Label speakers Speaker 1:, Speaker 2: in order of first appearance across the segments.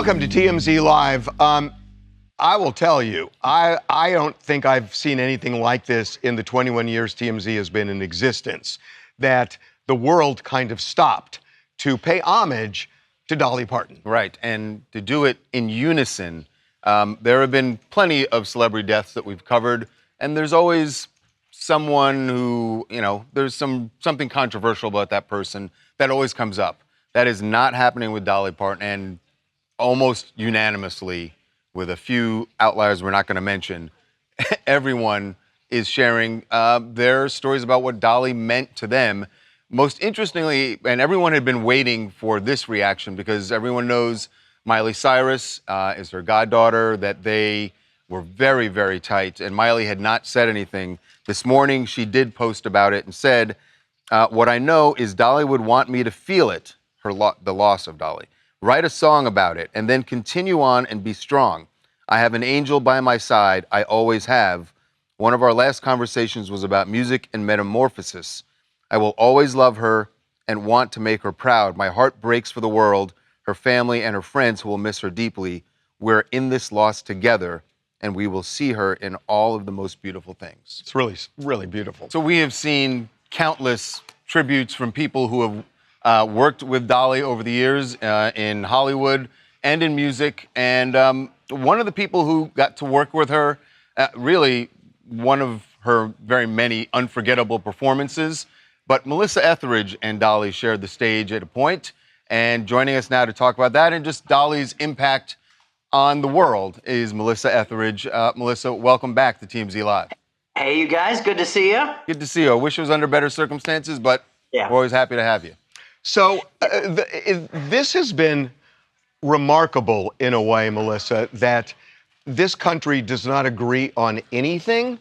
Speaker 1: Welcome to TMZ Live. I will tell you, I don't think I've seen anything like this in the 21 years TMZ has been in existence, that the world kind of stopped to pay homage to Dolly Parton.
Speaker 2: Right, and to do it in unison. There have been plenty of celebrity deaths that we've covered, and there's always someone who, there's something controversial about that person that always comes up. That is not happening with Dolly Parton, and almost unanimously, with a few outliers we're not going to mention, everyone is sharing their stories about what Dolly meant to them. Most interestingly, and everyone had been waiting for this reaction because everyone knows Miley Cyrus is her goddaughter, that they were very, very tight, and Miley had not said anything. This morning, she did post about it and said, what I know is Dolly would want me to feel it, the loss of Dolly. Write a song about it, and then continue on and be strong. I have an angel by my side. I always have. One of our last conversations was about music and metamorphosis. I will always love her and want to make her proud. My heart breaks for the world, her family, and her friends who will miss her deeply. We're in this loss together, and we will see her in all of the most beautiful things.
Speaker 1: It's really, really beautiful.
Speaker 2: So we have seen countless tributes from people who have worked with Dolly over the years in Hollywood and in music. And one of the people who got to work with her, really one of her very many unforgettable performances. But Melissa Etheridge and Dolly shared the stage at a point. And joining us now to talk about that and just Dolly's impact on the world is Melissa Etheridge. Melissa, welcome back to TMZ Live.
Speaker 3: Hey, you guys. Good to see you.
Speaker 2: Good to see you. I wish it was under better circumstances, but we're always happy to have you.
Speaker 1: So this has been remarkable in a way, Melissa, that this country does not agree on anything.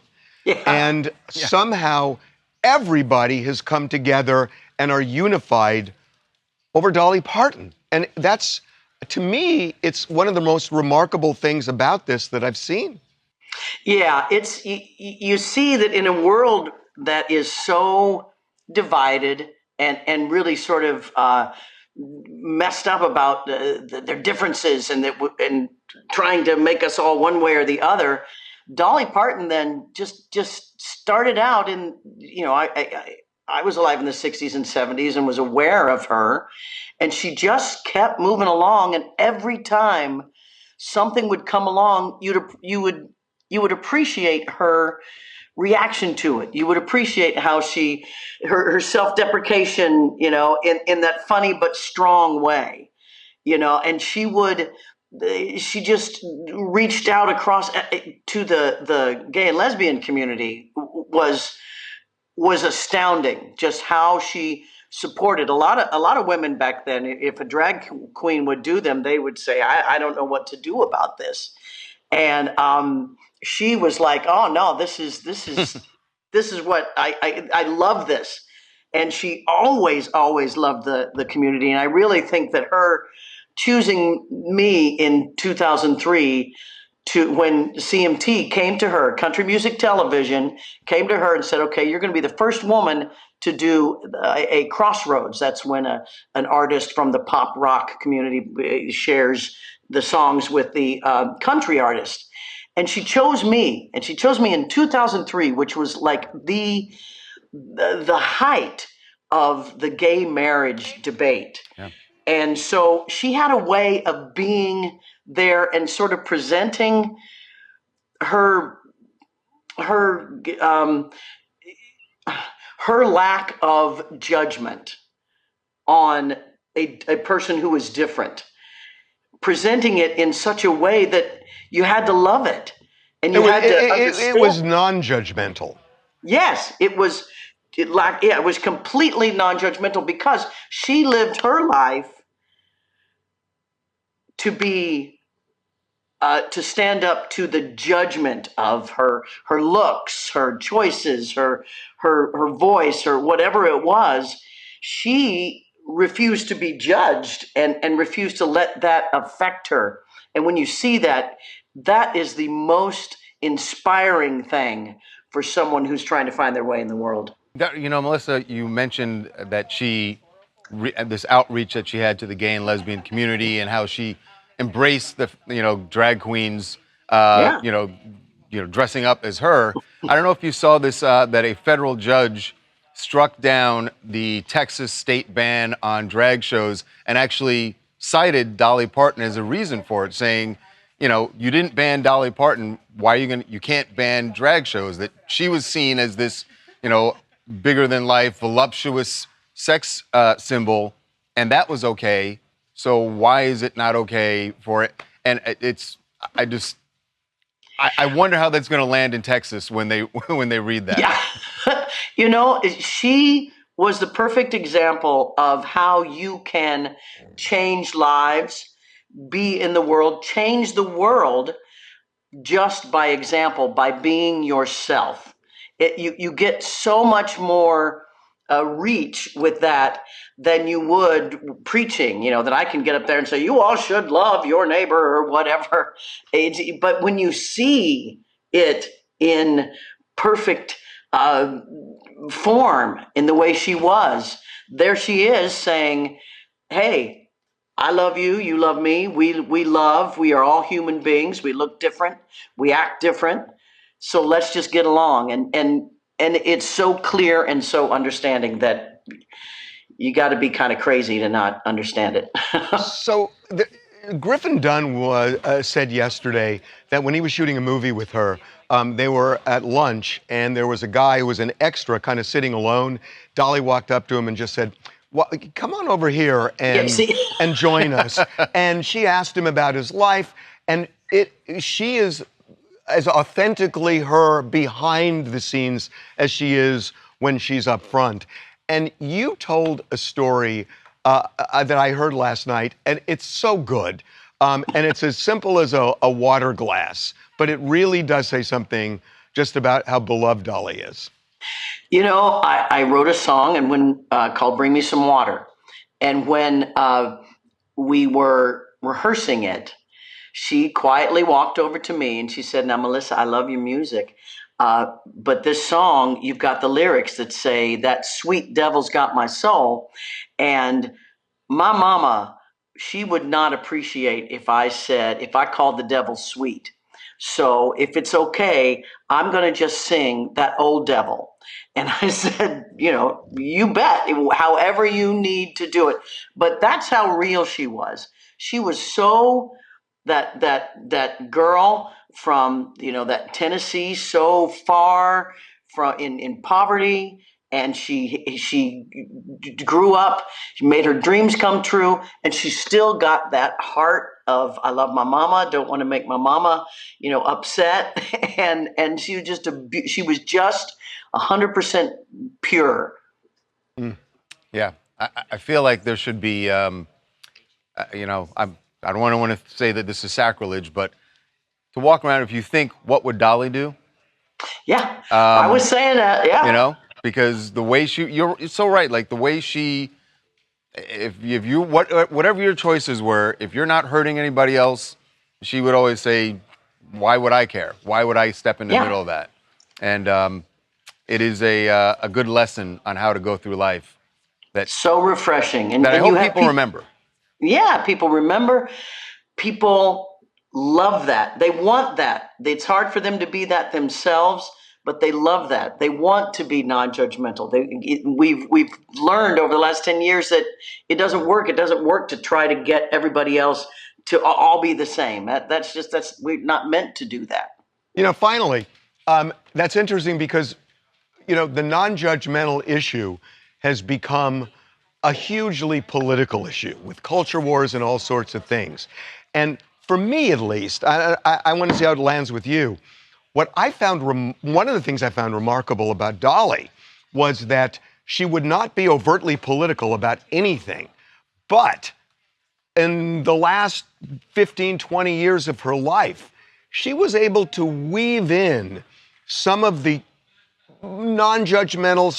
Speaker 1: And somehow everybody has come together and are unified over Dolly Parton. And that's, to me, it's one of the most remarkable things about this that I've seen.
Speaker 3: Yeah, it's you see that in a world that is so divided and really sort of messed up about their differences and trying to make us all one way or the other, Dolly Parton then just started out in, I was alive in the 60s and 70s and was aware of her, and she just kept moving along, and every time something would come along, you would appreciate her reaction to it. You would appreciate how her self-deprecation, in that funny but strong way, and she just reached out across to the gay and lesbian community was astounding. Just how she supported a lot of women back then. If a drag queen would do them, they would say, I don't know what to do about this. And she was like, oh no, this is what I love this. And she always loved the community. And I really think that her choosing me in 2003 when CMT came to her, Country Music Television came to her and said, okay, you're going to be the first woman to do a crossroads. That's when an artist from the pop rock community shares the songs with the country artist. And she chose me, in 2003, which was like the height of the gay marriage debate. Yeah. And so she had a way of being there and sort of presenting her lack of judgment on a person who was different, presenting it in such a way that you had to love it, and you had to understand.
Speaker 1: It was non-judgmental.
Speaker 3: Yes, it was. It was completely non-judgmental because she lived her life to stand up to the judgment of her looks, her choices, her voice, or whatever it was. She refused to be judged and refused to let that affect her. And when you see that, that is the most inspiring thing for someone who's trying to find their way in the world.
Speaker 2: Melissa, you mentioned that this outreach that she had to the gay and lesbian community and how she embrace the drag queens,
Speaker 3: Yeah.
Speaker 2: dressing up as her. I don't know if you saw this that a federal judge struck down the Texas state ban on drag shows and actually cited Dolly Parton as a reason for it, saying, you didn't ban Dolly Parton. Why are you can't ban drag shows? That she was seen as this, bigger than life, voluptuous sex symbol, and that was okay. So why is it not okay for it? And I wonder how that's going to land in Texas when they read that.
Speaker 3: Yeah. She was the perfect example of how you can change lives, be in the world, change the world just by example, by being yourself. You get so much more reach with that than you would preaching, that I can get up there and say, you all should love your neighbor or whatever. But when you see it in perfect form, in the way she was, there she is saying, hey, I love you, you love me, we are all human beings, we look different, we act different, so let's just get along. And it's so clear and so understanding that you got to be kind of crazy to not understand it.
Speaker 1: So Griffin Dunn said yesterday that when he was shooting a movie with her, they were at lunch and there was a guy who was an extra kind of sitting alone. Dolly walked up to him and just said, well, come on over here and join us. And she asked him about his life, and she is as authentically her behind the scenes as she is when she's up front. And you told a story that I heard last night, and it's so good. And it's as simple as a water glass, but it really does say something just about how beloved Dolly is.
Speaker 3: I wrote a song called Bring Me Some Water. And when we were rehearsing it, she quietly walked over to me and she said, now, Melissa, I love your music. But this song, you've got the lyrics that say, that sweet devil's got my soul. And my mama, she would not appreciate if I called the devil sweet. So if it's okay, I'm going to just sing that old devil. And I said, you bet, however you need to do it. But that's how real she was. She was so that girl from, that Tennessee, so far from in poverty. And she grew up, she made her dreams come true, and she still got that heart of, I love my mama, don't want to make my mama, upset. And she was just 100% pure.
Speaker 2: Yeah, I feel like there should be, I don't want to say that this is sacrilege, but to walk around, if you think, what would Dolly do?
Speaker 3: Yeah, I was saying that, yeah.
Speaker 2: Because the way you're so right, like the way if you, whatever your choices were, if you're not hurting anybody else, she would always say, why would I care? Why would I step in the middle of that? And it is a good lesson on how to go through life. That's
Speaker 3: so refreshing. And
Speaker 2: I hope people remember.
Speaker 3: Yeah, people remember. People love that. They want that. It's hard for them to be that themselves, but they love that. They want to be non-judgmental. We've learned over the last 10 years that it doesn't work. It doesn't work to try to get everybody else to all be the same. We're not meant to do that.
Speaker 1: Finally, that's interesting because, the non-judgmental issue has become a hugely political issue with culture wars and all sorts of things. And for me, at least, I want to see how it lands with you. What I found, one of the things I found remarkable about Dolly was that she would not be overtly political about anything. But in the last 15, 20 years of her life, she was able to weave in some of the non-judgmental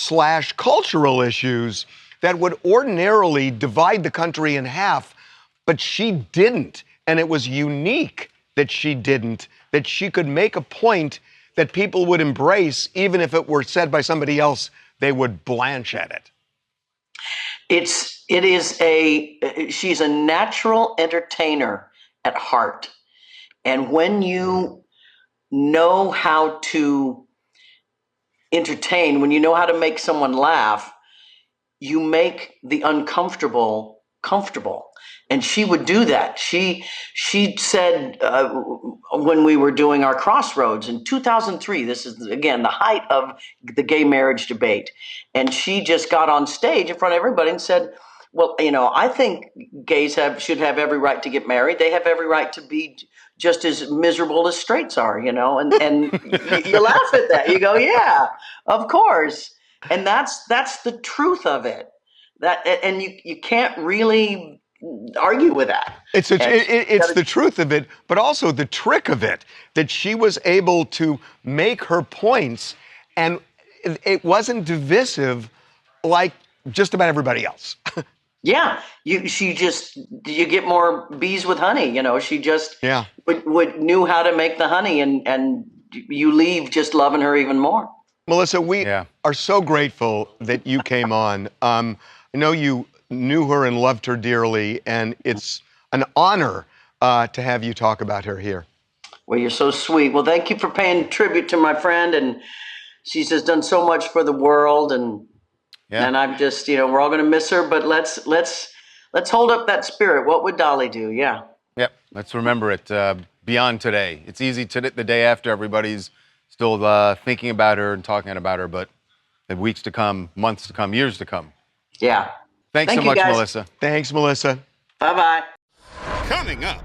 Speaker 1: / cultural issues that would ordinarily divide the country in half, but she didn't. And it was unique that she didn't, that she could make a point that people would embrace, even if it were said by somebody else, they would blanch at it.
Speaker 3: She's a natural entertainer. at heart. And when you know how to entertain, when you know how to make someone laugh, you make the uncomfortable comfortable. And she would do that. She said when we were doing our Crossroads in 2003, this is, again, the height of the gay marriage debate. And she just got on stage in front of everybody and said, well, I think gays should have every right to get married. They have every right to be just as miserable as straights are, and you laugh at that. You go, yeah, of course. And that's the truth of it. And you can't really argue with that.
Speaker 1: It's the truth of it, but also the trick of it, that she was able to make her points, and it wasn't divisive like just about everybody else.
Speaker 3: Yeah, you get more bees with honey. She just would knew how to make the honey, and you leave just loving her even more.
Speaker 1: Melissa, we are so grateful that you came on. I know you knew her and loved her dearly, and it's an honor to have you talk about her here.
Speaker 3: Well, you're so sweet. Well, thank you for paying tribute to my friend, and she's just done so much for the world, and I'm just, we're all going to miss her, but let's hold up that spirit. What would Dolly do? Yeah.
Speaker 2: Yep. Let's remember it beyond today. It's easy to the day after, everybody's still thinking about her and talking about her, but the weeks to come, months to come, years to come.
Speaker 3: Yeah.
Speaker 2: Thanks so much, guys. Melissa.
Speaker 1: Thanks, Melissa.
Speaker 3: Bye-bye.
Speaker 2: Coming up,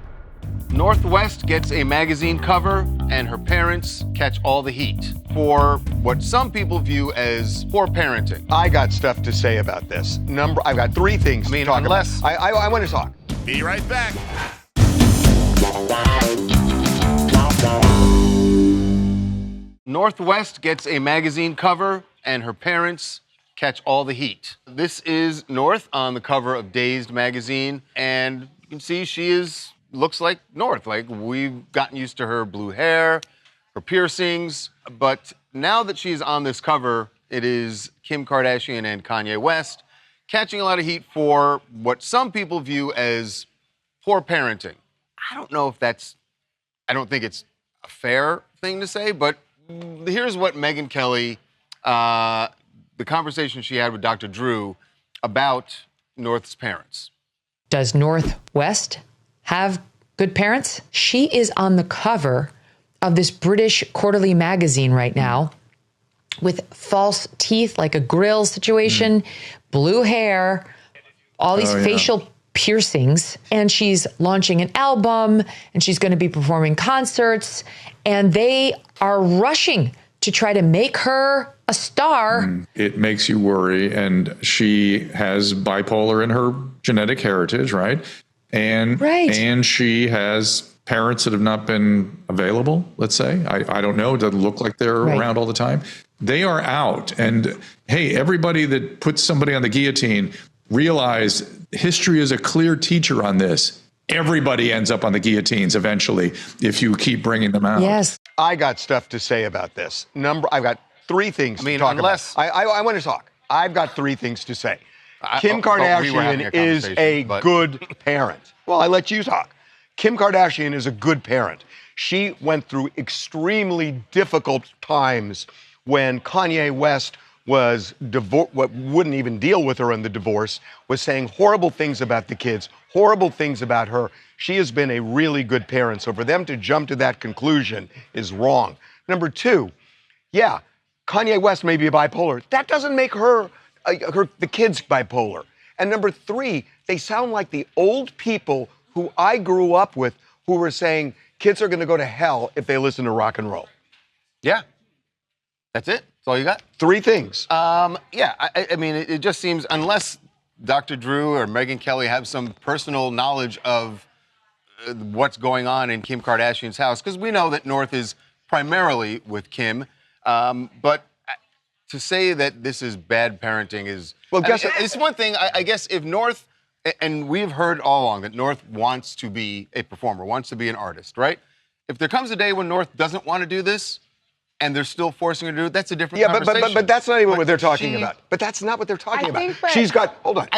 Speaker 2: Northwest gets a magazine cover, and her parents catch all the heat for what some people view as poor parenting.
Speaker 1: I got stuff to say about this. I've got three things to talk about. I want to talk.
Speaker 2: Be right back. Northwest gets a magazine cover, and her parents catch all the heat. This is North on the cover of Dazed magazine, and you can see she looks like North. Like, we've gotten used to her blue hair, her piercings, but now that she's on this cover, it is Kim Kardashian and Kanye West catching a lot of heat for what some people view as poor parenting. I don't think it's a fair thing to say, but here's what Megyn Kelly, the conversation she had with Dr. Drew about North's parents.
Speaker 4: Does Northwest have good parents? She is on the cover of this British quarterly magazine right now with false teeth, like a grill situation, blue hair, all these facial piercings. And she's launching an album, and she's going to be performing concerts, and they are rushing to try to make her a star.
Speaker 5: It makes you worry. And she has bipolar in her genetic heritage, right? And she has parents that have not been available, let's say. I don't know. It doesn't look like they're around all the time. They are out. And hey, everybody that puts somebody on the guillotine, realize history is a clear teacher on this. Everybody ends up on the guillotines eventually if you keep bringing them out.
Speaker 4: Yes.
Speaker 1: I got stuff to say about this. I've got three things to talk about. I want to talk. I've got three things to say. Kim Kardashian is a good parent. Well, I let you talk. Kim Kardashian is a good parent. She went through extremely difficult times when Kanye West was wouldn't even deal with her in the divorce, was saying horrible things about the kids, horrible things about her. She has been a really good parent. So for them to jump to that conclusion is wrong. Number two, Kanye West may be bipolar. That doesn't make the kids bipolar. And number three, they sound like the old people who I grew up with who were saying kids are going to go to hell if they listen to rock and roll.
Speaker 2: Yeah. That's it? That's all you got?
Speaker 1: Three things.
Speaker 2: I mean, it just seems, unless Dr. Drew or Megyn Kelly have some personal knowledge of what's going on in Kim Kardashian's house, because we know that North is primarily with Kim, but to say that this is bad parenting is... Well, it's one thing, I guess, if North, and we've heard all along that North wants to be a performer, wants to be an artist, right? If there comes a day when North doesn't want to do this, and they're still forcing her to do it, that's a different
Speaker 1: Yeah,
Speaker 2: conversation.
Speaker 1: but that's not even what they're talking about. But that's not what they're talking about. She's got, hold on,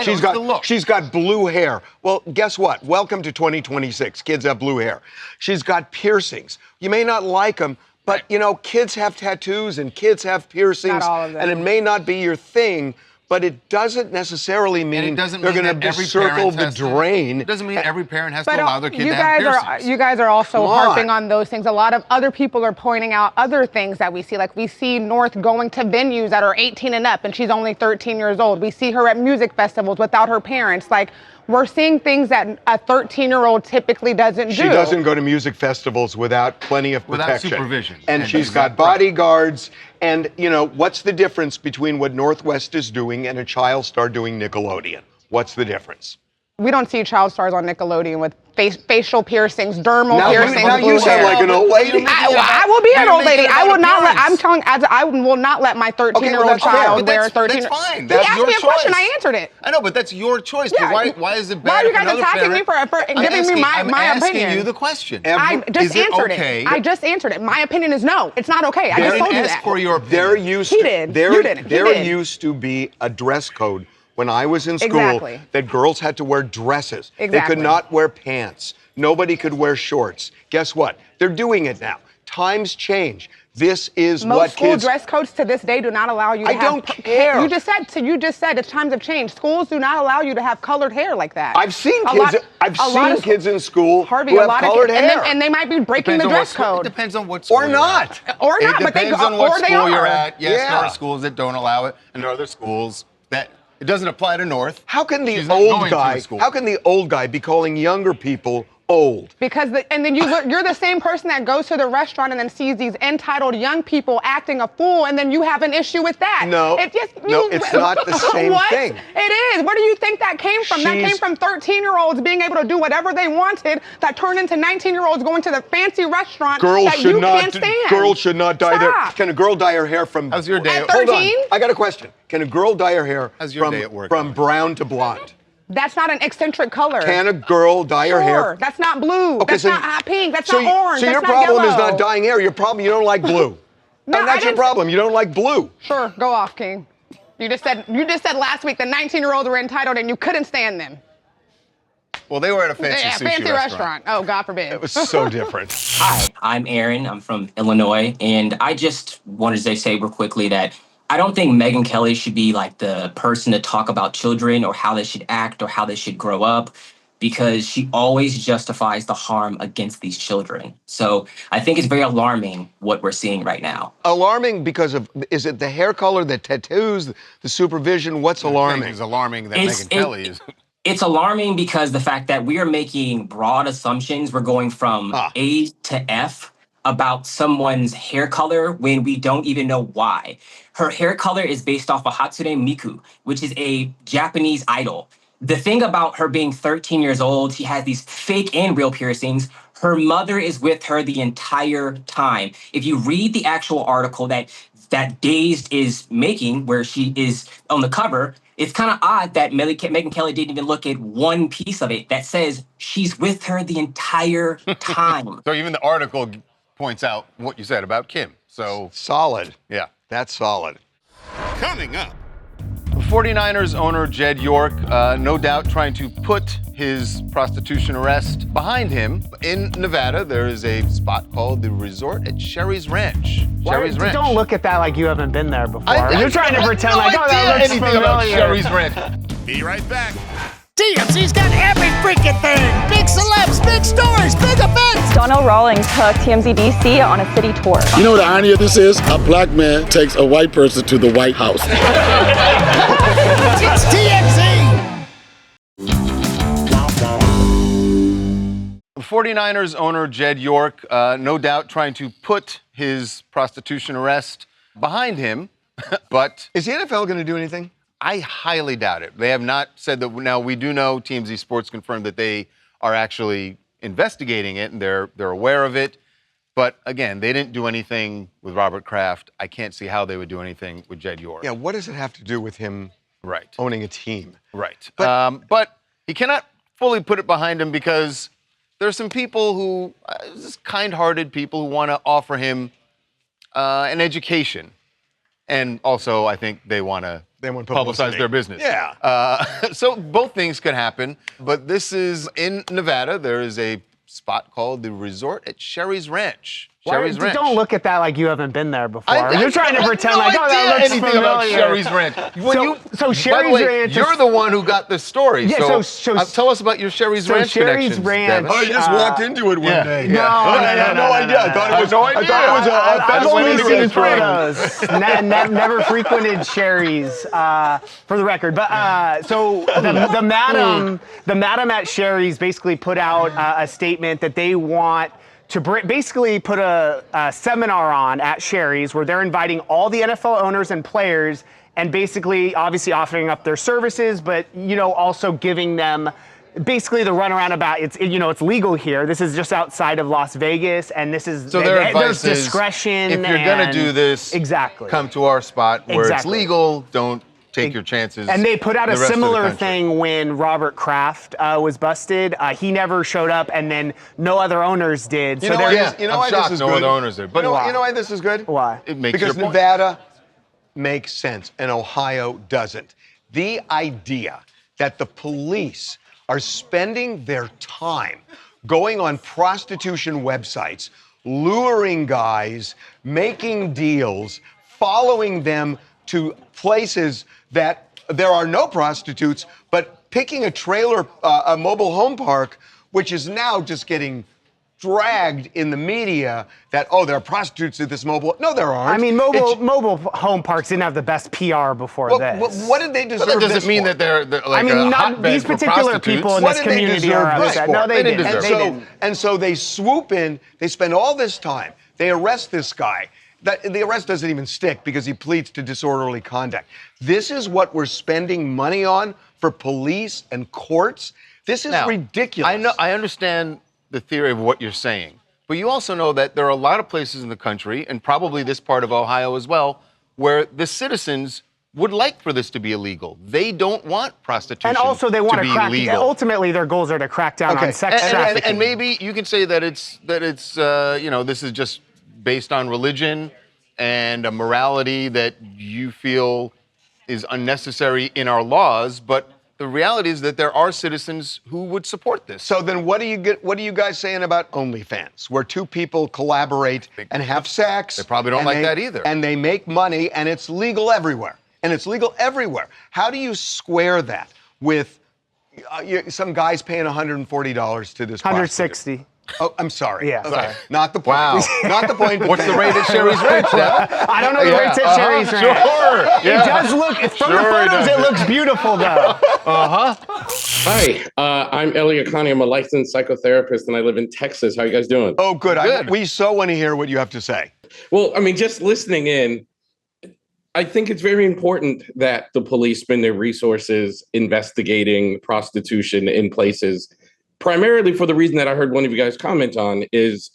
Speaker 1: she's got blue hair. Well, guess what? Welcome to 2026. Kids have blue hair. She's got piercings. You may not like them, but you know, kids have tattoos and kids have piercings.
Speaker 6: Not all of them.
Speaker 1: And it may not be your thing, but it doesn't necessarily mean they're going to circle the drain.
Speaker 2: It doesn't mean every parent has to allow their kid to have piercings.
Speaker 6: You guys are also harping on those things. A lot of other people are pointing out other things that we see. Like we see North going to venues that are 18 and up, and she's only 13 years old. We see her at music festivals without her parents. Like, we're seeing things that a 13-year-old typically doesn't do.
Speaker 1: She doesn't go to music festivals without plenty of protection.
Speaker 2: Without supervision.
Speaker 1: And she's got bodyguards. And, you know, what's the difference between what Northwest is doing and a child star doing Nickelodeon? What's the difference?
Speaker 6: We don't see child stars on Nickelodeon with facial piercings, dermal piercings.
Speaker 1: Now you sound like an old lady.
Speaker 6: I will be an old lady. I will not let. I'm telling. I will not let my 13-year-old child wear 13.
Speaker 2: That's fine.
Speaker 6: He asked me a question. I answered it.
Speaker 2: I know, but that's your choice.
Speaker 6: Yeah.
Speaker 2: But why is it bad?
Speaker 6: Why are you
Speaker 2: if
Speaker 6: guys
Speaker 2: another
Speaker 6: attacking me
Speaker 2: parent-
Speaker 6: for giving me my opinion?
Speaker 2: I'm asking you the question.
Speaker 6: I just
Speaker 2: Is it
Speaker 6: answered
Speaker 2: okay?
Speaker 6: it. I just answered it. My opinion is no. It's not okay. I just told you that.
Speaker 2: For your opinion.
Speaker 1: There used
Speaker 6: He did.
Speaker 1: There,
Speaker 6: You didn't. He
Speaker 1: there
Speaker 6: did.
Speaker 1: used to be a dress code when I was in school
Speaker 6: Exactly.
Speaker 1: that girls had to wear dresses. They
Speaker 6: Exactly.
Speaker 1: could not wear pants. Nobody could wear shorts. Guess what? They're doing it now. Times change. This is
Speaker 6: Most
Speaker 1: what
Speaker 6: school
Speaker 1: kids.
Speaker 6: dress codes to this day do not allow you to
Speaker 1: I
Speaker 6: have.
Speaker 1: don't care.
Speaker 6: You just said it's times have changed. Schools do not allow you to have colored hair like that.
Speaker 1: I've seen
Speaker 6: A
Speaker 1: kids.
Speaker 6: lot-
Speaker 1: I've
Speaker 6: a lot
Speaker 1: seen
Speaker 6: of-
Speaker 1: kids in school
Speaker 6: Harvey,
Speaker 1: who
Speaker 6: a
Speaker 1: have
Speaker 6: lot
Speaker 1: colored
Speaker 6: of
Speaker 1: hair.
Speaker 6: and they might be breaking the dress code.
Speaker 2: It depends on what school
Speaker 1: Or
Speaker 2: you're
Speaker 1: not.
Speaker 2: at.
Speaker 6: Or not,
Speaker 2: It
Speaker 6: but they
Speaker 2: depends
Speaker 6: go-
Speaker 2: on what
Speaker 6: or they
Speaker 2: school you're
Speaker 6: are.
Speaker 2: at. Yes,
Speaker 1: Yeah.
Speaker 2: there are schools that don't allow it, and there are other schools that it doesn't apply to North.
Speaker 1: How can
Speaker 2: She's
Speaker 1: the
Speaker 2: not
Speaker 1: old
Speaker 2: going to
Speaker 1: guy?
Speaker 2: a school.
Speaker 1: How can the old guy be calling younger people old?
Speaker 6: Because and then you're the same person that goes to the restaurant and then sees these entitled young people acting a fool, and then you have an issue with that.
Speaker 1: No, it's not the same
Speaker 6: what?
Speaker 1: thing.
Speaker 6: It is. Where do you think that came from? That came from 13-year-olds being able to do whatever they wanted. That turned into 19-year-olds going to the fancy restaurant that you can't stand.
Speaker 1: Girls should not dye their.
Speaker 6: Stop.
Speaker 1: Can a girl dye her hair from?
Speaker 2: How's your day?
Speaker 6: At
Speaker 1: Hold
Speaker 6: 13?
Speaker 1: on. I got a question. Can a girl dye her hair
Speaker 2: How's your day at work?
Speaker 1: from brown to blonde?
Speaker 6: That's not an eccentric color.
Speaker 1: Can a girl dye her hair?
Speaker 6: That's not blue.
Speaker 1: Okay,
Speaker 6: that's
Speaker 1: so
Speaker 6: not hot pink. That's
Speaker 1: so
Speaker 6: not orange.
Speaker 1: So
Speaker 6: that's
Speaker 1: your
Speaker 6: not
Speaker 1: problem is
Speaker 6: yellow.
Speaker 1: not dyeing hair. Your problem, you don't like blue.
Speaker 6: No,
Speaker 1: and
Speaker 6: I
Speaker 1: that's your
Speaker 6: didn't-
Speaker 1: problem. You don't like blue.
Speaker 6: Sure, go off, King. You just said last week the 19-year-olds were entitled and you couldn't stand them.
Speaker 2: Well, they were at a fancy sushi
Speaker 6: fancy restaurant. Oh, God forbid.
Speaker 1: It was so different.
Speaker 7: Hi, I'm Aaron. I'm from Illinois, and I just wanted to say real quickly that I don't think Megyn Kelly should be like the person to talk about children or how they should act or how they should grow up, because she always justifies the harm against these children. So I think it's very alarming what we're seeing right now.
Speaker 1: Alarming because of, is it the hair color, the tattoos, the supervision? What's alarming?
Speaker 2: It's alarming that
Speaker 7: It's-
Speaker 2: Megyn Kelly is.
Speaker 7: It's alarming because the fact that we are making broad assumptions, we're going from A to F about someone's hair color when we don't even know why. Her hair color is based off of Hatsune Miku, which is a Japanese idol. The thing about her being 13 years old, she has these fake and real piercings. Her mother is with her the entire time. If you read the actual article that Dazed is making, where she is on the cover, it's kind of odd that Megyn Kelly didn't even look at one piece of it that says she's with her the entire time.
Speaker 2: So even the article points out what you said about Kim. So
Speaker 1: solid.
Speaker 2: Yeah.
Speaker 1: That's solid.
Speaker 2: Coming up. 49ers owner Jed York, no doubt trying to put his prostitution arrest behind him. In Nevada, there is a spot called the Resort at Sherry's Ranch. Sherry's Ranch.
Speaker 8: Don't look at that like you haven't been there before.
Speaker 2: I-
Speaker 8: You're trying to pretend like, oh,
Speaker 2: idea
Speaker 8: that looks
Speaker 2: anything
Speaker 8: familiar.
Speaker 2: about Sherry's Ranch.
Speaker 9: Be right back.
Speaker 10: TMZ's got every freaking thing. Big celebs, big stories, big events.
Speaker 11: Donnell Rawlings took TMZ DC on a city tour.
Speaker 9: You know what the irony of this is? A black man takes a white person to the White House.
Speaker 10: It's TMZ.
Speaker 2: The 49ers owner Jed York, no doubt trying to put his prostitution arrest behind him, but...
Speaker 1: Is the NFL going to do anything?
Speaker 2: I highly doubt it. They have not said that. Now, we do know TMZ Sports confirmed that they are actually investigating it and they're aware of it. But again, they didn't do anything with Robert Kraft. I can't see how they would do anything with Jed York.
Speaker 1: Yeah, what does it have to do with him owning a team?
Speaker 2: Right. But he cannot fully put it behind him because there are some people who, just kind-hearted people who want to offer him an education. And also, I think they want to publicize their business.
Speaker 1: Yeah.
Speaker 2: So both things could happen. But this is in Nevada. There is a spot called the Resort at Sherry's Ranch.
Speaker 8: Don't look at that like you haven't been there before. You're trying to pretend
Speaker 2: no
Speaker 8: like, oh, that looks
Speaker 2: anything
Speaker 8: familiar.
Speaker 2: about Sherry's Ranch.
Speaker 8: So Sherry's
Speaker 2: by the way,
Speaker 8: Ranch.
Speaker 2: You're the one who got the story.
Speaker 8: Yeah,
Speaker 2: Tell us about your Sherry's Ranch
Speaker 8: Sherry's
Speaker 2: connections,
Speaker 8: Ranch.
Speaker 2: Devin.
Speaker 1: Oh, you just walked into it one day.
Speaker 8: No,
Speaker 1: I had no idea. I thought it was. I thought it was a
Speaker 8: I've only seen
Speaker 1: restaurant.
Speaker 8: photos. Never frequented Sherry's, for the record. But so the madam at Sherry's basically put out a statement that they want to basically put a seminar on at Sherry's where they're inviting all the NFL owners and players and basically obviously offering up their services, but also giving them basically the runaround about it's legal here. This is just outside of Las Vegas, and this is
Speaker 2: so their advice
Speaker 8: there's
Speaker 2: is,
Speaker 8: discretion.
Speaker 2: if you're gonna do this,
Speaker 8: exactly,
Speaker 2: come to our spot where it's legal. Don't take your chances.
Speaker 8: And they put out a similar thing when Robert Kraft was busted. He never showed up, and then no other owners did.
Speaker 1: I'm shocked
Speaker 2: no other owners did. But
Speaker 1: you know why this is good?
Speaker 8: Why?
Speaker 2: It makes
Speaker 1: because
Speaker 2: your point.
Speaker 1: Nevada makes sense and Ohio doesn't. The idea that the police are spending their time going on prostitution websites, luring guys, making deals, following them to places that there are no prostitutes, but picking a trailer, a mobile home park, which is now just getting dragged in the media that, there are prostitutes at this mobile. No, there aren't.
Speaker 8: I mean, mobile home parks didn't have the best PR before this.
Speaker 1: What did they deserve?
Speaker 2: But that doesn't
Speaker 1: this
Speaker 2: mean
Speaker 1: for?
Speaker 2: that they're
Speaker 8: I mean, not these particular people in
Speaker 1: What
Speaker 8: this
Speaker 1: did they
Speaker 8: community
Speaker 1: deserve
Speaker 8: are
Speaker 1: this
Speaker 8: upset.
Speaker 1: for?
Speaker 8: No, they didn't.
Speaker 2: deserve
Speaker 8: They
Speaker 2: it.
Speaker 8: didn't.
Speaker 1: And so they swoop in, they spend all this time, they arrest this guy. The arrest doesn't even stick because he pleads to disorderly conduct. This is what we're spending money on for police and courts. This is ridiculous.
Speaker 2: I understand the theory of what you're saying, but you also know that there are a lot of places in the country, and probably this part of Ohio as well, where the citizens would like for this to be illegal. They don't want prostitution
Speaker 8: And also they want
Speaker 2: to be
Speaker 8: crack.
Speaker 2: legal.
Speaker 8: Ultimately, their goals are to crack down on sex trafficking.
Speaker 2: And maybe you can say that it's this is just based on religion and a morality that you feel is unnecessary in our laws, but the reality is that there are citizens who would support this.
Speaker 1: So then what are you guys saying about OnlyFans, where two people collaborate and have sex?
Speaker 2: They probably don't like that either.
Speaker 1: And they make money, and it's legal everywhere. How do you square that with some guys paying $140 to this prostitute?
Speaker 8: $160.
Speaker 1: Oh, I'm sorry.
Speaker 8: Yeah, sorry.
Speaker 1: Not the point.
Speaker 2: Wow.
Speaker 1: Not the point.
Speaker 2: What's the rate at Sherry's Ranch now?
Speaker 8: I don't know the rates at Sherry's Ranch.
Speaker 2: Sure.
Speaker 8: It does look, from the photos, it looks beautiful, though.
Speaker 12: Hi, I'm Elliot Connie. I'm a licensed psychotherapist, and I live in Texas. How you guys doing?
Speaker 1: Oh, good. We so want to hear what you have to say.
Speaker 12: Well, I mean, just listening in, I think it's very important that the police spend their resources investigating prostitution in places, primarily for the reason that I heard one of you guys comment on is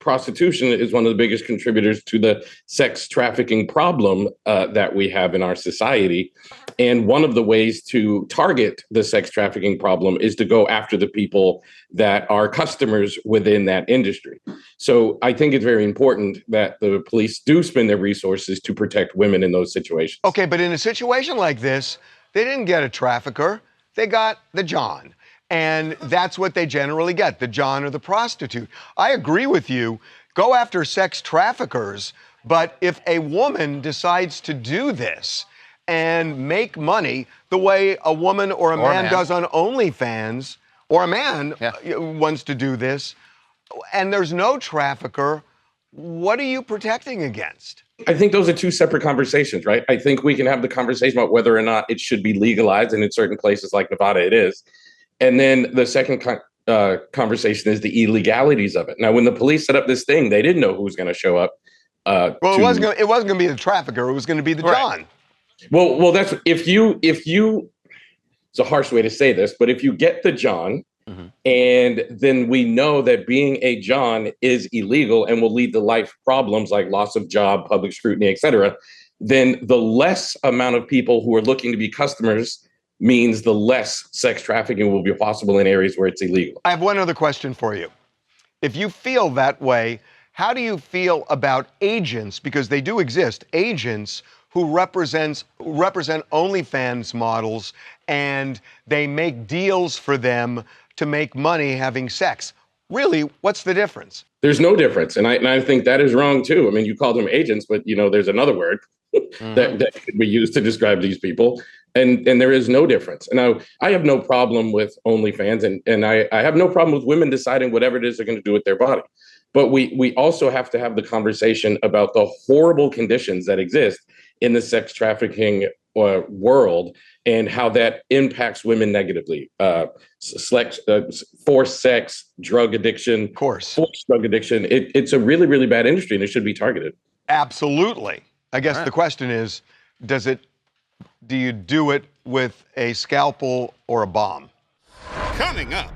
Speaker 12: prostitution is one of the biggest contributors to the sex trafficking problem that we have in our society. And one of the ways to target the sex trafficking problem is to go after the people that are customers within that industry. So I think it's very important that the police do spend their resources to protect women in those situations.
Speaker 1: Okay, but in a situation like this, they didn't get a trafficker, they got the John. And that's what they generally get, the John or the prostitute. I agree with you. Go after sex traffickers. But if a woman decides to do this and make money the way a woman or a man does on OnlyFans, or a man wants to do this, and there's no trafficker, what are you protecting against?
Speaker 12: I think those are two separate conversations, right? I think we can have the conversation about whether or not it should be legalized, and in certain places like Nevada it is. And then the second conversation is the illegalities of it. Now, when the police set up this thing, they didn't know who was going to show up.
Speaker 1: It wasn't going to be the trafficker. It was going to be the John.
Speaker 12: Well, that's if you. It's a harsh way to say this, but if you get the John, and then we know that being a John is illegal and will lead to life problems like loss of job, public scrutiny, et cetera, then the less amount of people who are looking to be customers means the less sex trafficking will be possible in areas where it's illegal.
Speaker 1: I have one other question for you. If you feel that way, How do you feel about agents, because they do exist, agents who represent OnlyFans models, and they make deals for them to make money having sex? Really, what's the difference?
Speaker 12: There's no difference. And I think that is wrong too. I mean, you call them agents, but there's another word that could be used to describe these people. And there is no difference. And I have no problem with OnlyFans, and I have no problem with women deciding whatever it is they're going to do with their body. But we also have to have the conversation about the horrible conditions that exist in the sex trafficking world and how that impacts women negatively. Forced sex, drug addiction, forced drug addiction. It's a really, really bad industry, and it should be targeted.
Speaker 1: Absolutely. I guess the question is, do you do it with a scalpel or a bomb?
Speaker 10: Coming up.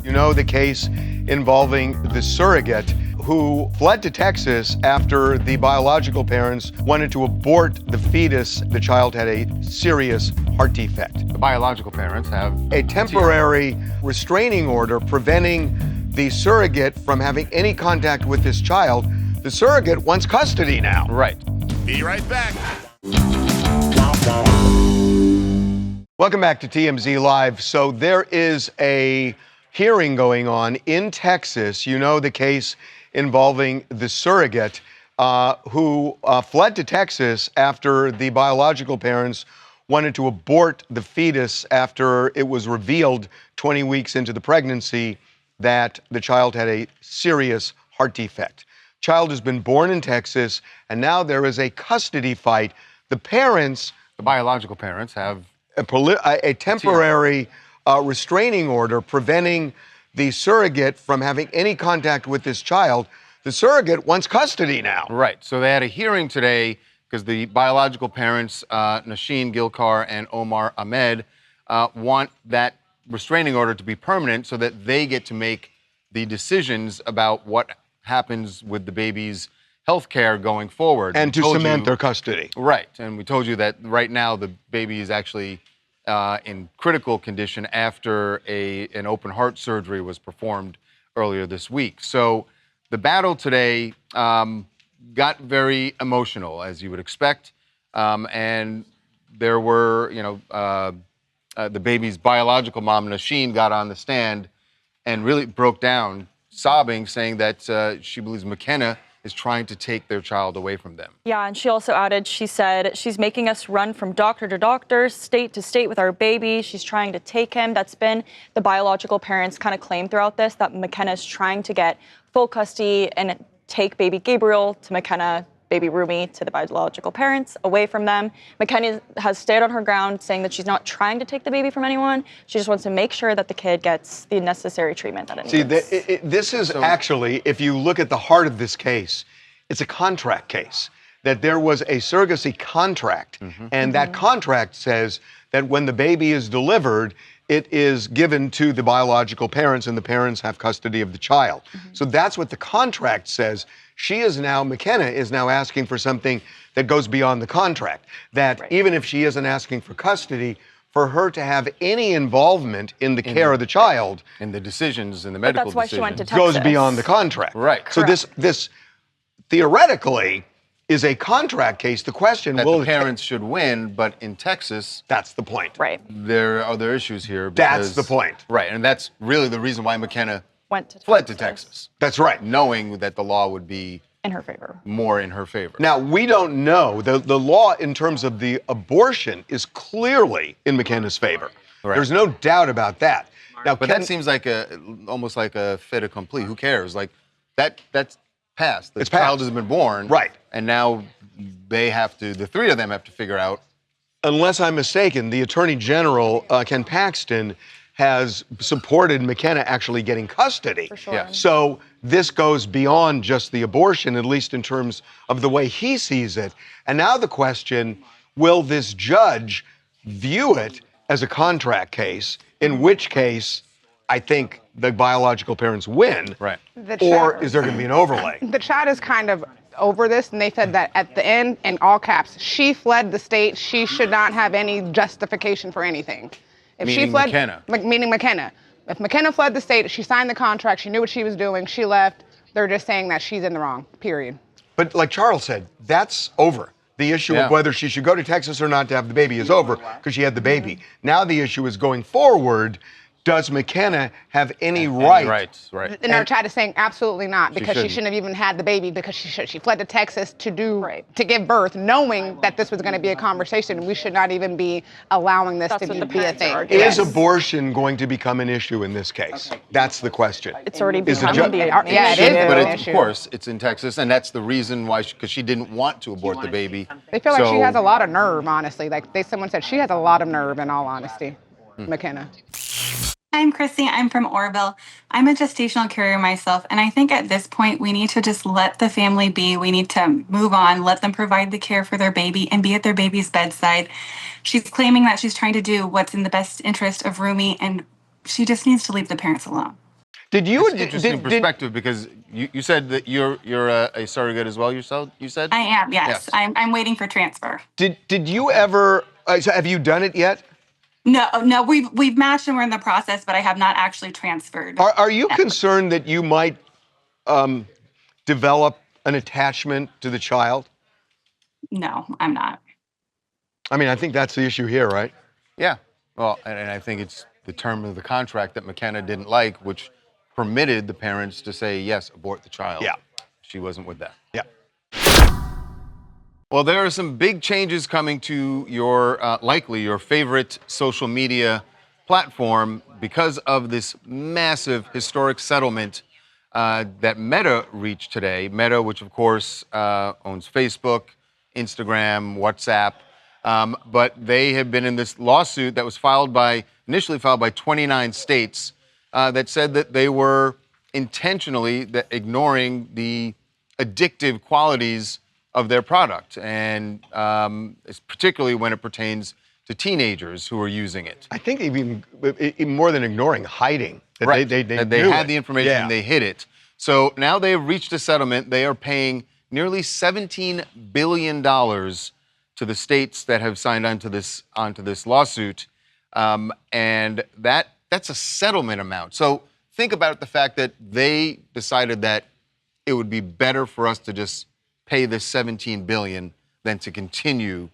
Speaker 1: You know the case involving the surrogate who fled to Texas after the biological parents wanted to abort the fetus. The child had a serious heart defect.
Speaker 2: The biological parents have
Speaker 1: a temporary restraining order preventing the surrogate from having any contact with this child. The surrogate wants custody now.
Speaker 2: Right.
Speaker 10: Be right back.
Speaker 1: Welcome back to TMZ Live. So there is a hearing going on in Texas. You know the case involving the surrogate who fled to Texas after the biological parents wanted to abort the fetus after it was revealed 20 weeks into the pregnancy that the child had a serious heart defect. Child has been born in Texas, and now there is a custody fight. The
Speaker 2: biological parents have
Speaker 1: a temporary restraining order preventing the surrogate from having any contact with this child. The surrogate wants custody now.
Speaker 2: Right. So they had a hearing today because the biological parents, Nasheen Gilkar and Omar Ahmed, want that restraining order to be permanent so that they get to make the decisions about what happens with the baby's health care going forward.
Speaker 1: And to cement their custody.
Speaker 2: Right. And we told you that right now the baby is actually in critical condition after an open heart surgery was performed earlier this week. So the battle today got very emotional, as you would expect. And there were, the baby's biological mom, Nasheen, got on the stand and really broke down, sobbing, saying that she believes McKenna is trying to take their child away from them.
Speaker 11: Yeah, and she also added, she said, she's making us run from doctor to doctor, state to state with our baby. She's trying to take him. That's been the biological parents' kind of claim throughout this, that McKenna is trying to get full custody and take baby Gabriel to McKenna, baby Rumi to the biological parents, away from them. McKenna has stayed on her ground, saying that she's not trying to take the baby from anyone. She just wants to make sure that the kid gets the necessary treatment that it needs.
Speaker 1: See, this is actually, if you look at the heart of this case, it's a contract case. That there was a surrogacy contract, and that contract says that when the baby is delivered, it is given to the biological parents, and the parents have custody of the child. So that's what the contract says. McKenna is now asking for something that goes beyond the contract. That even if she isn't asking for custody, for her to have any involvement in the care of the child,
Speaker 2: in the decisions, in the medical
Speaker 11: that's why she went to Texas.
Speaker 1: Goes beyond the contract.
Speaker 2: Right.
Speaker 1: So this theoretically is a contract case. The question
Speaker 2: that the parents should win, but in Texas,
Speaker 1: that's the point.
Speaker 11: Right.
Speaker 2: There are other issues here.
Speaker 1: That's the point.
Speaker 2: Right, and that's really the reason why McKenna
Speaker 11: fled
Speaker 2: to Texas.
Speaker 1: That's right.
Speaker 2: Knowing that the law would be
Speaker 11: in her favor.
Speaker 2: More in her favor.
Speaker 1: Now, we don't know. The law in terms of the abortion is clearly in McKenna's favor. Right. There's no doubt about that.
Speaker 2: Now, but that seems like almost like a fait accompli. Who cares? Like that's passed. The child has been born.
Speaker 1: Right.
Speaker 2: And now the three of them have to figure out.
Speaker 1: Unless I'm mistaken, the Attorney General, Ken Paxton, has supported McKenna actually getting custody.
Speaker 11: For sure.
Speaker 2: Yeah.
Speaker 1: So this goes beyond just the abortion, at least in terms of the way he sees it. And now the question, will this judge view it as a contract case, in which case I think the biological parents win,
Speaker 2: right?
Speaker 1: Or is there going to be an overlay?
Speaker 6: The chat is kind of over this, and they said that at the end, in all caps, she fled the state. She should not have any justification for anything. If
Speaker 2: meaning
Speaker 6: she fled,
Speaker 2: McKenna.
Speaker 6: Meaning McKenna. If McKenna fled the state, she signed the contract, she knew what she was doing, she left, They're just saying that she's in the wrong, period.
Speaker 1: But like Charles said, that's over. The issue of whether she should go to Texas or not to have the baby is over because she had the baby. Now the issue is going forward. Does McKenna have any right?
Speaker 2: Right.
Speaker 6: And our chat is saying absolutely not, because she shouldn't have even had the baby, because she fled to Texas to give birth, knowing that this was going to be a conversation. We should not even be allowing this to be a thing.
Speaker 1: Is abortion going to become an issue in this case? That's the question.
Speaker 11: It's already become
Speaker 6: it is.
Speaker 2: But of course, it's in Texas, and that's the reason why, because she didn't want to abort the baby.
Speaker 6: They feel like she has a lot of nerve, honestly. Like someone said, she has a lot of nerve, in all honesty, McKenna.
Speaker 13: I'm Chrissy. I'm from Orville. I'm a gestational carrier myself, and I think at this point we need to just let the family be. We need to move on, let them provide the care for their baby, and be at their baby's bedside. She's claiming that she's trying to do what's in the best interest of Rumi, and she just needs to leave the parents alone.
Speaker 2: Did you? It's interesting perspective, because you said that you're a surrogate as well yourself. You said
Speaker 13: I am. Yes. I'm waiting for transfer.
Speaker 1: Did you ever? So have you done it yet?
Speaker 13: No, we've matched and we're in the process, but I have not actually transferred.
Speaker 1: Are you concerned that you might develop an attachment to the child?
Speaker 13: No, I'm not.
Speaker 1: I mean, I think that's the issue here, right?
Speaker 2: Yeah. Well, and I think it's the term of the contract that McKenna didn't like, which permitted the parents to say, yes, abort the child.
Speaker 1: Yeah.
Speaker 2: She wasn't with that.
Speaker 1: Yeah.
Speaker 2: Well, there are some big changes coming to your, likely your favorite social media platform because of this massive historic settlement that Meta reached today. Meta, which of course owns Facebook, Instagram, WhatsApp, but they have been in this lawsuit that was initially filed by 29 states that said that they were intentionally ignoring the addictive qualities of their product, and particularly when it pertains to teenagers who are using it.
Speaker 1: I think even more than ignoring, hiding. That
Speaker 2: right.
Speaker 1: They
Speaker 2: had the information and they hid it. So now they've reached a settlement. They are paying nearly $17 billion to the states that have signed onto this lawsuit, and that's a settlement amount. So think about the fact that they decided that it would be better for us to just pay this $17 billion than to continue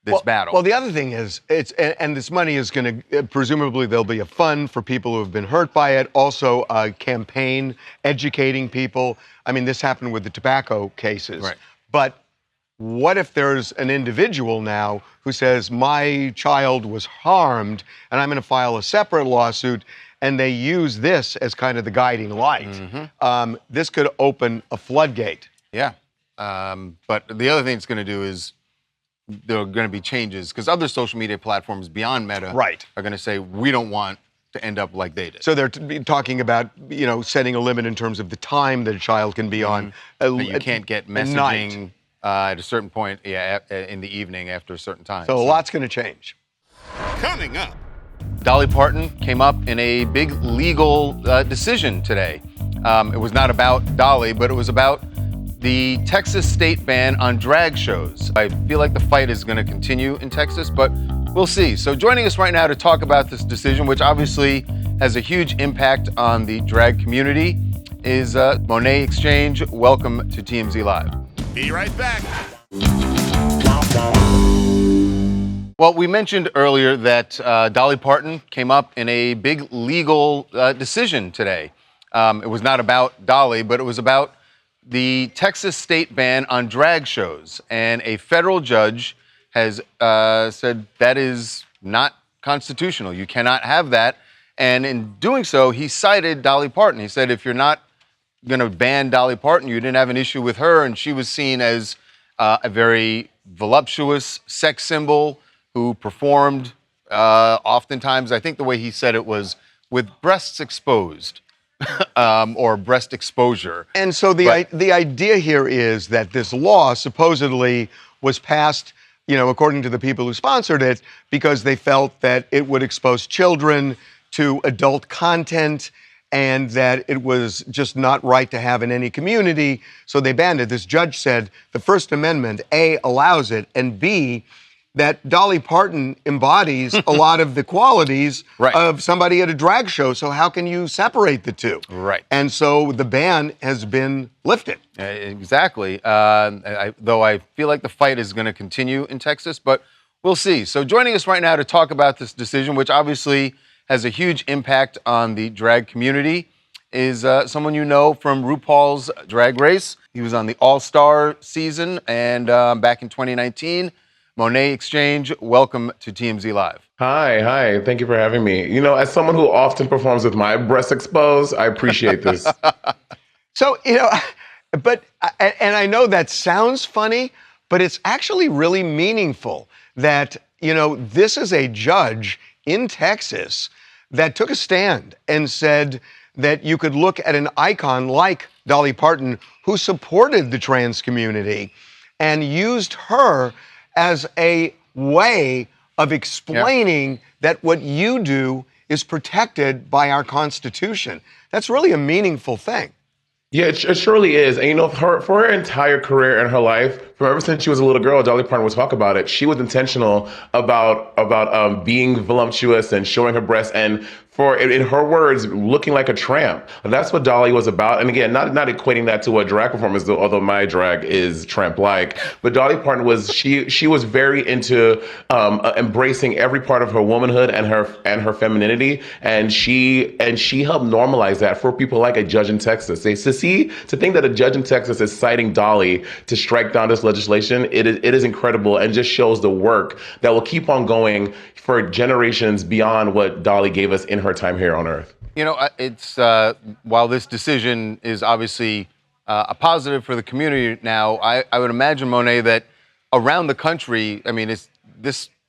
Speaker 2: this battle.
Speaker 1: Well, the other thing is, and this money is going to, presumably there'll be a fund for people who have been hurt by it, also a campaign educating people. I mean, this happened with the tobacco cases.
Speaker 2: Right.
Speaker 1: But what if there's an individual now who says, my child was harmed, and I'm going to file a separate lawsuit, and they use this as kind of the guiding light? Mm-hmm. This could open a floodgate.
Speaker 2: Yeah. But the other thing it's going to do is there are going to be changes, because other social media platforms beyond Meta are going to say, we don't want to end up like they did.
Speaker 1: So they're talking about, setting a limit in terms of the time that a child can be on.
Speaker 2: You can't get messaging at a certain point in the evening after a certain time.
Speaker 1: So a lot's going to change.
Speaker 10: Coming up.
Speaker 2: Dolly Parton came up in a big legal decision today. It was not about Dolly, but it was about the Texas state ban on drag shows. I feel like the fight is going to continue in Texas, but we'll see. So joining us right now to talk about this decision, which obviously has a huge impact on the drag community, is Monet Exchange. Welcome to TMZ Live.
Speaker 10: Be right back.
Speaker 2: Well, we mentioned earlier that Dolly Parton came up in a big legal decision today. It was not about Dolly, but it was about the Texas state ban on drag shows. And a federal judge has said that is not constitutional. You cannot have that. And in doing so, he cited Dolly Parton. He said, if you're not going to ban Dolly Parton, you didn't have an issue with her, and she was seen as a very voluptuous sex symbol who performed oftentimes, I think the way he said it was, with breasts exposed. Or breast exposure.
Speaker 1: And so the idea here is that this law supposedly was passed, according to the people who sponsored it, because they felt that it would expose children to adult content and that it was just not right to have in any community. So they banned it. This judge said the First Amendment, A, allows it, and B, that Dolly Parton embodies a lot of the qualities of somebody at a drag show. So how can you separate the two?
Speaker 2: Right.
Speaker 1: And so the ban has been lifted.
Speaker 2: Exactly. Though I feel like the fight is going to continue in Texas, but we'll see. So joining us right now to talk about this decision, which obviously has a huge impact on the drag community, is someone you know from RuPaul's Drag Race. He was on the All-Star season and back in 2019. Monet Exchange, welcome to TMZ Live.
Speaker 14: Hi. Thank you for having me. You know, as someone who often performs with my breasts exposed, I appreciate this.
Speaker 1: So, but I know that sounds funny, but it's actually really meaningful that, this is a judge in Texas that took a stand and said that you could look at an icon like Dolly Parton, who supported the trans community, and used her as a way of explaining that what you do is protected by our Constitution. That's really a meaningful thing.
Speaker 14: Yeah, it surely is. And for her entire career in her life, from ever since she was a little girl, Dolly Parton would talk about it. She was intentional about being voluptuous and showing her breasts, and for, in her words, looking like a tramp. That's what Dolly was about. And again, not equating that to a drag performance, although my drag is tramp-like. But Dolly Parton she was very into embracing every part of her womanhood and her femininity, and she helped normalize that for people like a judge in Texas. To think that a judge in Texas is citing Dolly to strike down this legislation, it is incredible, and just shows the work that will keep on going for generations beyond what Dolly gave us in her time here on Earth.
Speaker 2: It's while this decision is obviously a positive for the community now, I would imagine, Monet, that around the country,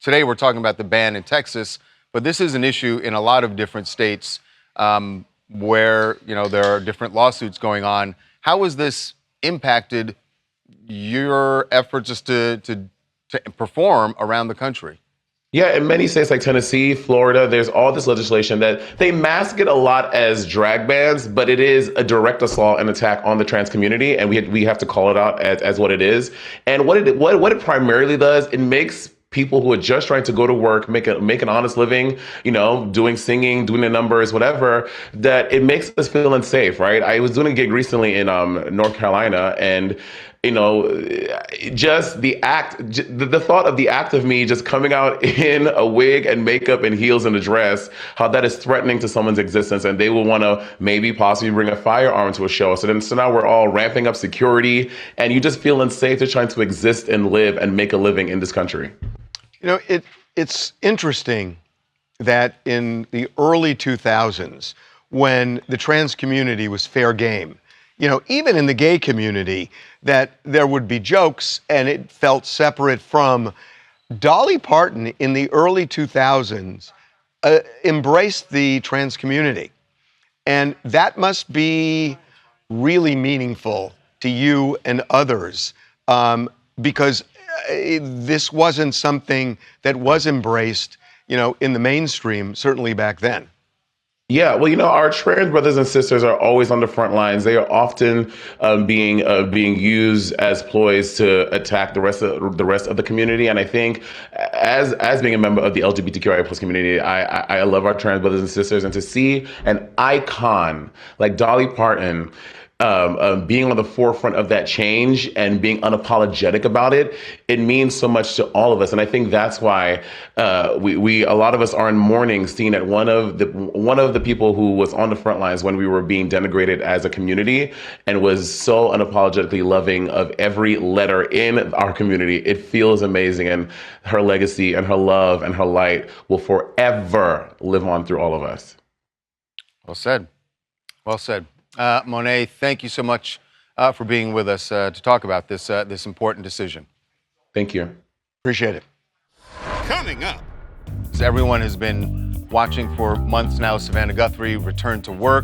Speaker 2: today we're talking about the ban in Texas, but this is an issue in a lot of different states where, there are different lawsuits going on. How has this impacted your efforts just to perform around the country?
Speaker 14: Yeah, in many states like Tennessee, Florida, there's all this legislation that they mask it a lot as drag bans, but it is a direct assault and attack on the trans community, and we have to call it out as what it is. And what it primarily does, it makes people who are just trying to go to work, make an honest living, doing singing, doing the numbers, whatever, that it makes us feel unsafe, right? I was doing a gig recently in North Carolina, and just the thought of the act of me just coming out in a wig and makeup and heels and a dress, how that is threatening to someone's existence, and they will want to maybe possibly bring a firearm to a show. So now we're all ramping up security, and you just feel unsafe to trying to exist and live and make a living in this country.
Speaker 1: It's interesting that in the early 2000s, when the trans community was fair game, even in the gay community, that there would be jokes and it felt separate from. Dolly Parton in the early 2000s embraced the trans community. And that must be really meaningful to you and others, because this wasn't something that was embraced, in the mainstream, certainly back then.
Speaker 14: Yeah, well, our trans brothers and sisters are always on the front lines. They are often being used as ploys to attack the rest of the community. And I think, as being a member of the LGBTQIA+ community, I love our trans brothers and sisters, and to see an icon like Dolly Parton being on the forefront of that change and being unapologetic about it, it means so much to all of us. And I think that's why a lot of us are in mourning, seeing that one of the people who was on the front lines when we were being denigrated as a community and was so unapologetically loving of every letter in our community. It feels amazing, and her legacy and her love and her light will forever live on through all of us.
Speaker 2: Well said. Well said. Monet, thank you so much for being with us to talk about this important decision.
Speaker 14: Thank you.
Speaker 1: Appreciate it.
Speaker 10: Coming up.
Speaker 2: As everyone has been watching for months now, Savannah Guthrie returned to work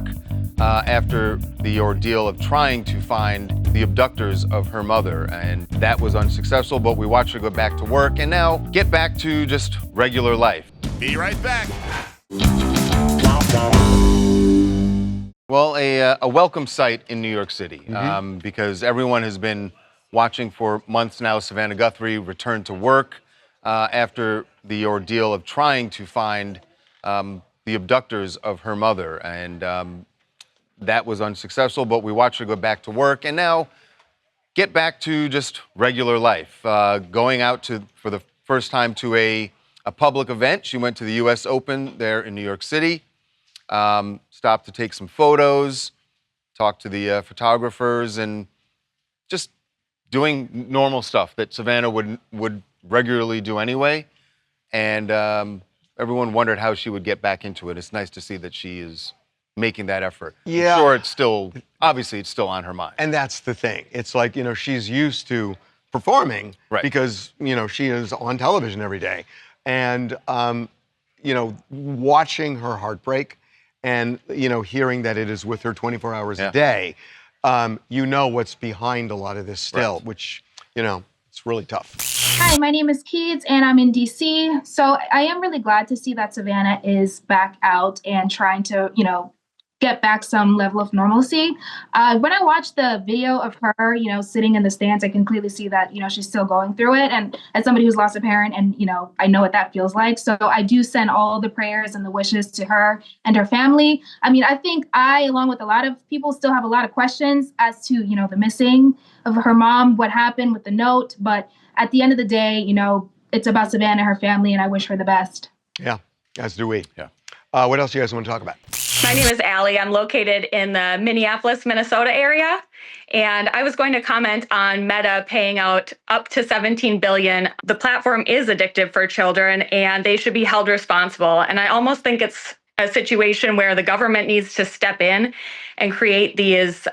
Speaker 2: after the ordeal of trying to find the abductors of her mother. And that was unsuccessful, but we watched her go back to work and now get back to just regular life.
Speaker 10: Be right back.
Speaker 2: Well, a welcome sight in New York City, because everyone has been watching for months now. Savannah Guthrie returned to work after the ordeal of trying to find the abductors of her mother. And that was unsuccessful, but we watched her go back to work and now get back to just regular life. Going out for the first time to a public event. She went to the U.S. Open there in New York City, stopped to take some photos, talked to the photographers, and just doing normal stuff that Savannah would regularly do anyway. And everyone wondered how she would get back into it. It's nice to see that she is making that effort.
Speaker 1: Yeah.
Speaker 2: I'm sure it's still on her mind.
Speaker 1: And that's the thing. It's like, she's used to performing because, she is on television every day. And, watching her heartbreak and, hearing that it is with her 24 hours a day, what's behind a lot of this still, which, it's really tough.
Speaker 15: Hi, my name is Keeds and I'm in DC. So I am really glad to see that Savannah is back out and trying to, get back some level of normalcy. When I watched the video of her, sitting in the stands, I can clearly see that, she's still going through it. And as somebody who's lost a parent and, I know what that feels like. So I do send all the prayers and the wishes to her and her family. I mean, I think along with a lot of people, still have a lot of questions as to, the missing of her mom, what happened with the note. But at the end of the day, it's about Savannah, her family, and I wish her the best.
Speaker 1: Yeah, as do we. Yeah. What else do you guys want to talk about?
Speaker 16: My name is Allie. I'm located in the Minneapolis, Minnesota area. And I was going to comment on Meta paying out up to $17 billion. The platform is addictive for children and they should be held responsible. And I almost think it's a situation where the government needs to step in and create these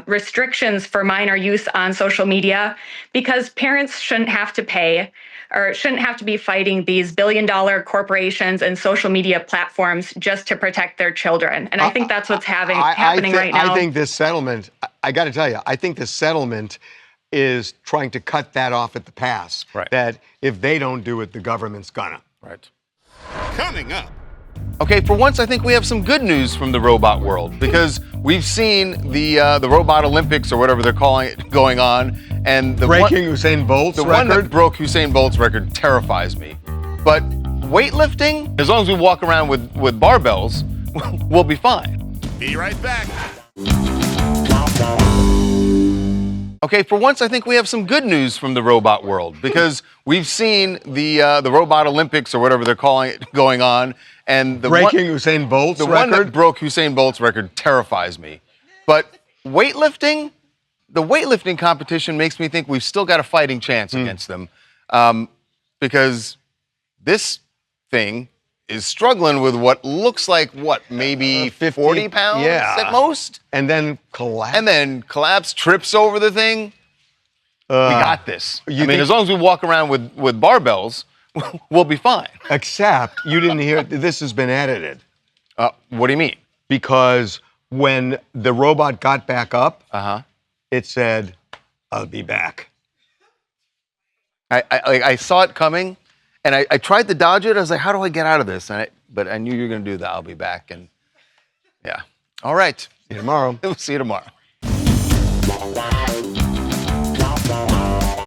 Speaker 16: restrictions for minor use on social media, because parents shouldn't have to pay or shouldn't have to be fighting these billion-dollar corporations and social media platforms just to protect their children. And I think that's what's happening right now.
Speaker 1: I think this settlement, I got to tell you, I think this settlement is trying to cut that off at the pass.
Speaker 2: Right.
Speaker 1: That if they don't do it, the government's gonna.
Speaker 2: Right.
Speaker 10: Coming up.
Speaker 2: Okay, for once, I think we have some good news from the robot world, because we've seen the Robot Olympics, or whatever they're calling it, going on, and
Speaker 1: breaking Usain Bolt's record.
Speaker 2: The one that broke Usain Bolt's record terrifies me. But weightlifting, as long as we walk around with barbells, we'll be fine.
Speaker 10: Be right back.
Speaker 2: Okay, for once, I think we have some good news from the robot world, because we've seen the Robot Olympics, or whatever they're calling it, going on, and
Speaker 1: breaking Usain Bolt's record.
Speaker 2: The one that broke Usain Bolt's record terrifies me. But weightlifting, the weightlifting competition makes me think we've still got a fighting chance against them, because this thing is struggling with what looks like, maybe 40 pounds at most?
Speaker 1: And then collapse.
Speaker 2: Trips over the thing. We got this. As long as we walk around with barbells, we'll be fine.
Speaker 1: Except you didn't hear, this has been edited.
Speaker 2: What do you mean?
Speaker 1: Because when the robot got back up, it said, "I'll be back."
Speaker 2: I saw it coming. And I tried to dodge it. I was like, how do I get out of this? But I knew you were going to do that. I'll be back. And yeah. All right.
Speaker 1: See you tomorrow.
Speaker 2: We'll see you tomorrow.